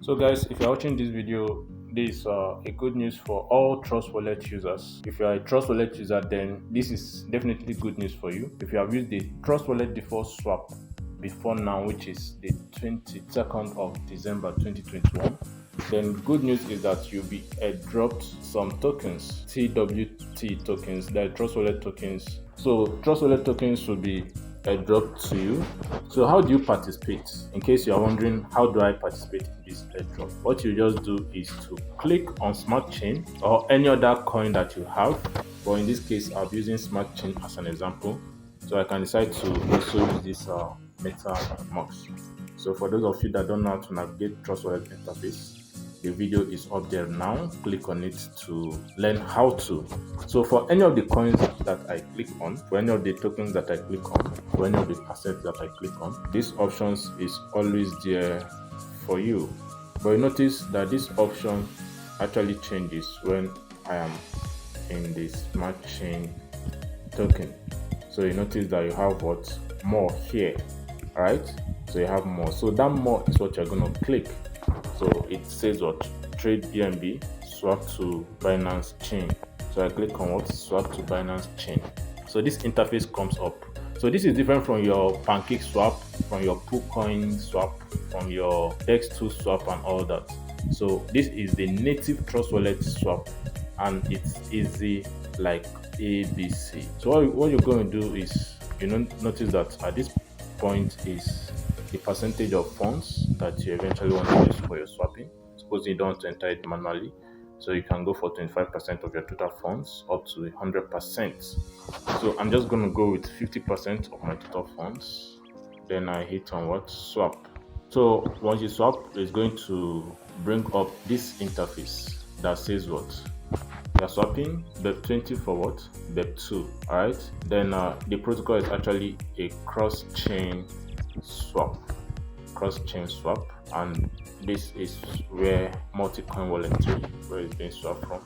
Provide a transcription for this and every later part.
So guys, if you're watching this video, this is a good news for all Trust Wallet users. If you are a Trust Wallet user, then this is definitely good news for you. If you have used the Trust Wallet default swap before now, which is the 22nd of December 2021, then good news is that you'll be airdropped some tokens, TWT tokens, the Trust Wallet tokens. So Trust Wallet tokens will be airdrop to you. So how do you participate? In case you are wondering, how do I participate in this airdrop? What you just do is to click on Smart Chain or any other coin that you have. But in this case, I'll be using Smart Chain as an example. So I can decide to also use this MetaMask. So for those of you that don't know how to navigate Trust Wallet interface, the video is up there now. Click on it to learn how to. So for any of the coins that I click on, for any of the tokens that I click on, for any of the assets that I click on, these options is always there for you. But you notice that this option actually changes when I am in the Smart Chain token. So you notice that you have what? More here, right? So you have more. So that more is what you're going to click. So it says what? Trade BNB, swap to Binance chain. So I click on what? Swap to Binance chain. So this interface comes up. So this is different from your Pancake swap, from your PoolCoin swap, from your Dex2 swap and all that. So this is the native Trust Wallet swap, and it's easy like ABC. So what you're going to do is, notice that at this point is the percentage of funds that you eventually want to use for your swapping. Suppose you don't want to enter it manually, so you can go for 25% of your total funds up to 100%. So I'm just going to go with 50% of my total funds. Then I hit on what? Swap. So once you swap, it's going to bring up this interface that says what? You're swapping BEP20 for what? BEP2. Alright. Then the protocol is actually a cross-chain swap, and this is where multi-coin walletry, where it's being swapped from,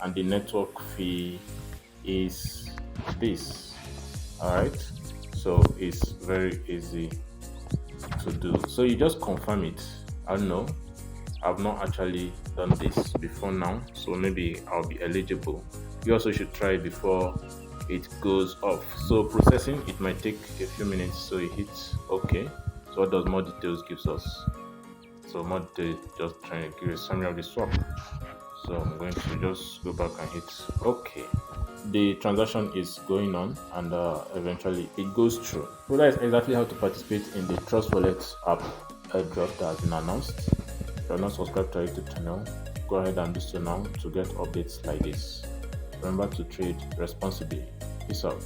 and the network fee is this. All right, so it's very easy to do. So you just confirm it. I don't know, I've not actually done this before now, so maybe I'll be eligible. You also should try it before it goes off. So processing, it might take a few minutes, so you hit OK. So what does more details gives us? So more details just trying to give a summary of the swap. So I'm going to just go back and hit OK. The transaction is going on, and eventually it goes through. So that is exactly how to participate in the Trust Wallet app airdrop that has been announced. If you're not subscribed to our YouTube channel, go ahead and do so now to get updates like this. Remember to trade responsibly. Peace out.